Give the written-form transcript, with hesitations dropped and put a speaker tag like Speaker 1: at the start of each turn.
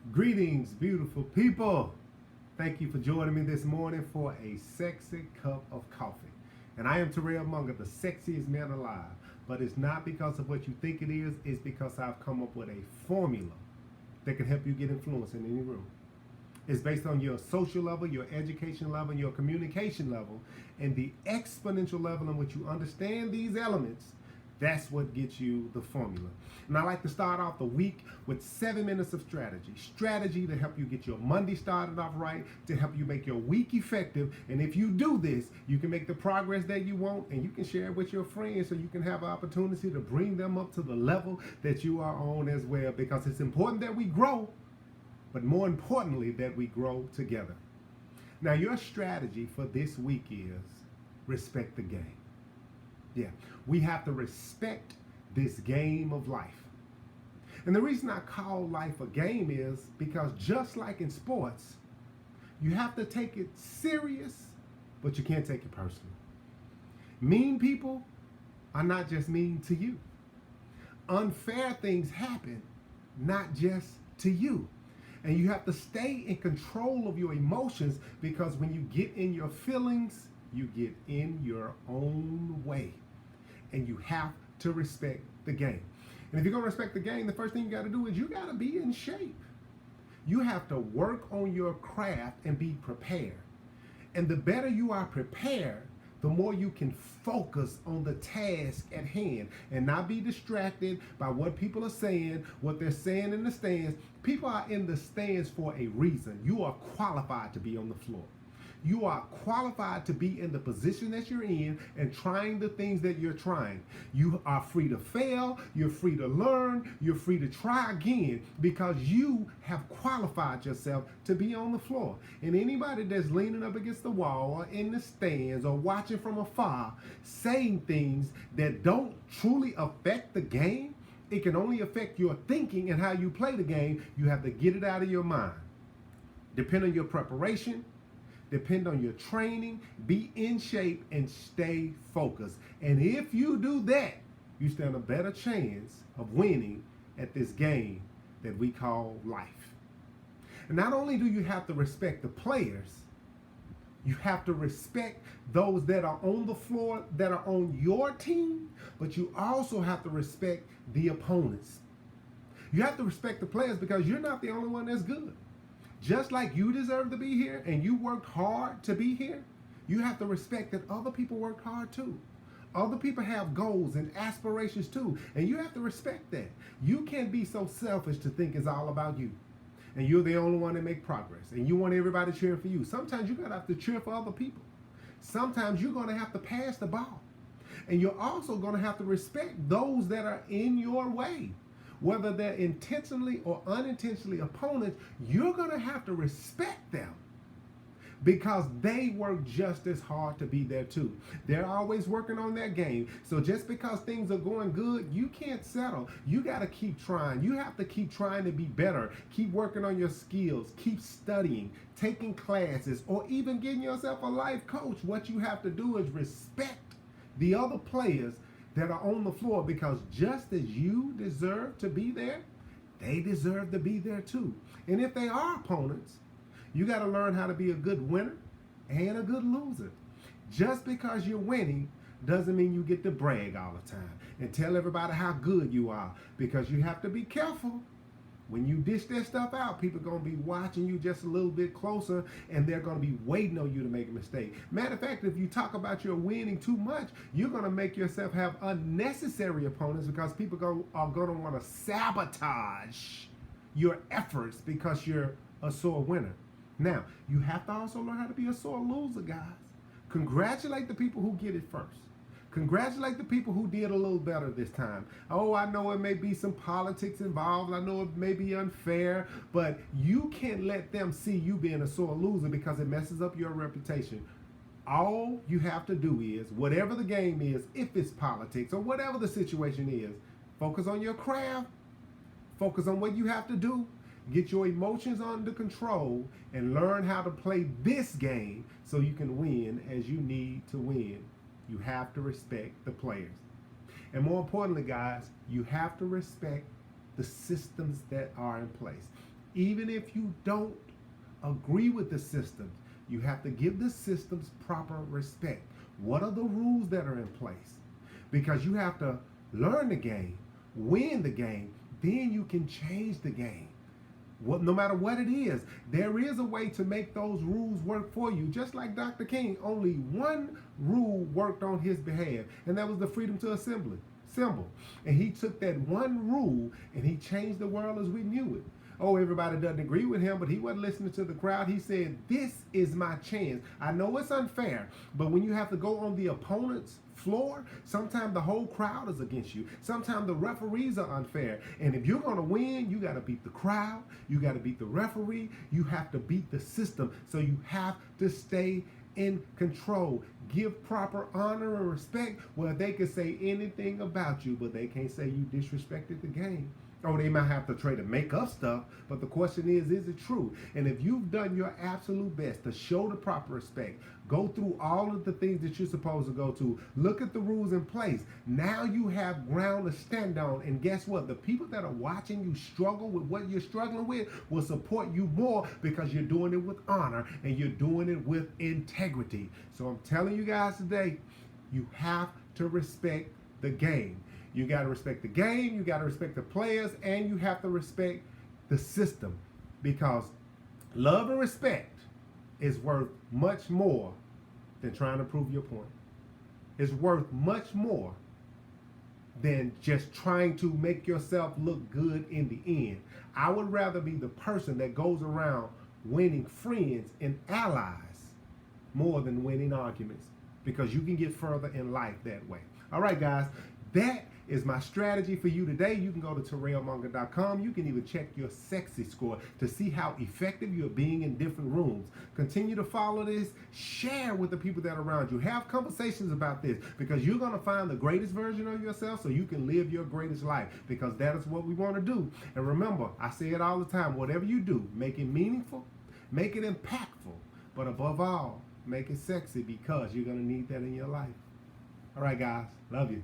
Speaker 1: Greetings, beautiful people. Thank you for joining me this morning for a sexy cup of coffee. And I am Terrell Munger, the sexiest man alive. But it's not because of what you think it is, it's because I've come up with a formula that can help you get influence in any room. It's based on your social level, your education level, your communication level, and the exponential level in which you understand these elements. That's what gets you the formula. And I like to start off the week with 7 minutes of strategy. Strategy to help you get your Monday started off right, to help you make your week effective. And if you do this, you can make the progress that you want and you can share it with your friends so you can have an opportunity to bring them up to the level that you are on as well. Because it's important that we grow, but more importantly, that we grow together. Now, your strategy for this week is respect the game. Yeah, we have to respect this game of life. And the reason I call life a game is because just like in sports, you have to take it serious, but you can't take it personally. Mean people are not just mean to you. Unfair things happen, not just to you. And you have to stay in control of your emotions because when you get in your feelings, you get in your own way. And you have to respect the game. And if you're going to respect the game, the first thing you got to do is you got to be in shape. You have to work on your craft and be prepared. And the better you are prepared, the more you can focus on the task at hand and not be distracted by what people are saying, what they're saying in the stands. People are in the stands for a reason. You are qualified to be on the floor. You are qualified to be in the position that you're in and trying the things that you're trying. You are free to fail, you're free to learn, you're free to try again because you have qualified yourself to be on the floor. And anybody that's leaning up against the wall or in the stands or watching from afar saying things that don't truly affect the game, it can only affect your thinking and how you play the game. You have to get it out of your mind. Depend on your preparation. Depend on your training, be in shape, and stay focused. And if you do that, you stand a better chance of winning at this game that we call life. And not only do you have to respect the players, you have to respect those that are on the floor, that are on your team, but you also have to respect the opponents. You have to respect the players because you're not the only one that's good. Just like you deserve to be here and you worked hard to be here, you have to respect that other people worked hard too. Other people have goals and aspirations too, and you have to respect that. You can't be so selfish to think it's all about you. And you're the only one that make progress, and you want everybody cheering for you. Sometimes you're gonna have to cheer for other people. Sometimes you're gonna have to pass the ball. And you're also gonna have to respect those that are in your way. Whether they're intentionally or unintentionally opponents, you're going to have to respect them because they work just as hard to be there too. They're always working on their game. So just because things are going good, you can't settle. You got to keep trying. You have to keep trying to be better. Keep working on your skills. Keep studying, taking classes, or even getting yourself a life coach. What you have to do is respect the other players that are on the floor because just as you deserve to be there, they deserve to be there too. And if they are opponents, you got to learn how to be a good winner and a good loser. Just because you're winning doesn't mean you get to brag all the time and tell everybody how good you are because you have to be careful. When you dish that stuff out, people are going to be watching you just a little bit closer and they're going to be waiting on you to make a mistake. Matter of fact, if you talk about your winning too much, you're going to make yourself have unnecessary opponents because people are going to want to sabotage your efforts because you're a sore winner. Now, you have to also learn how to be a sore loser, guys. Congratulate the people who get it first. Congratulate the people who did a little better this time. Oh, I know it may be some politics involved. I know it may be unfair, but you can't let them see you being a sore loser because it messes up your reputation. All you have to do is, whatever the game is, if it's politics or whatever the situation is, focus on your craft, focus on what you have to do, get your emotions under control, and learn how to play this game so you can win as you need to win. You have to respect the players. And more importantly, guys, you have to respect the systems that are in place. Even if you don't agree with the systems, you have to give the systems proper respect. What are the rules that are in place? Because you have to learn the game, win the game, then you can change the game. No matter what it is, there is a way to make those rules work for you. Just like Dr. King, only one rule worked on his behalf, and that was the freedom to assembly symbol. And he took that one rule and he changed the world as we knew it. Oh, everybody doesn't agree with him, but he wasn't listening to the crowd. He said, this is my chance. I know it's unfair, but when you have to go on the opponent's floor, sometimes the whole crowd is against you. Sometimes the referees are unfair. And if you're going to win, you got to beat the crowd. You got to beat the referee. You have to beat the system. So you have to stay in control. Give proper honor and respect. Well, they can say anything about you, but they can't say you disrespected the game. Oh, they might have to try to make up stuff, but the question is it true? And if you've done your absolute best to show the proper respect, go through all of the things that you're supposed to go to, look at the rules in place, now you have ground to stand on. And guess what? The people that are watching you struggle with what you're struggling with will support you more because you're doing it with honor and you're doing it with integrity. So I'm telling you guys today, you have to respect the game. You got to respect the game, you got to respect the players, and you have to respect the system, because love and respect is worth much more than trying to prove your point. It's worth much more than just trying to make yourself look good in the end. I would rather be the person that goes around winning friends and allies more than winning arguments, because you can get further in life that way. All right, guys, that is my strategy for you today. You can go to TerrellMunger.com. You can even check your sexy score to see how effective you're being in different rooms. Continue to follow this. Share with the people that are around you. Have conversations about this, because you're going to find the greatest version of yourself so you can live your greatest life, because that is what we want to do. And remember, I say it all the time, whatever you do, make it meaningful, make it impactful, but above all, make it sexy, because you're going to need that in your life. All right, guys. Love you.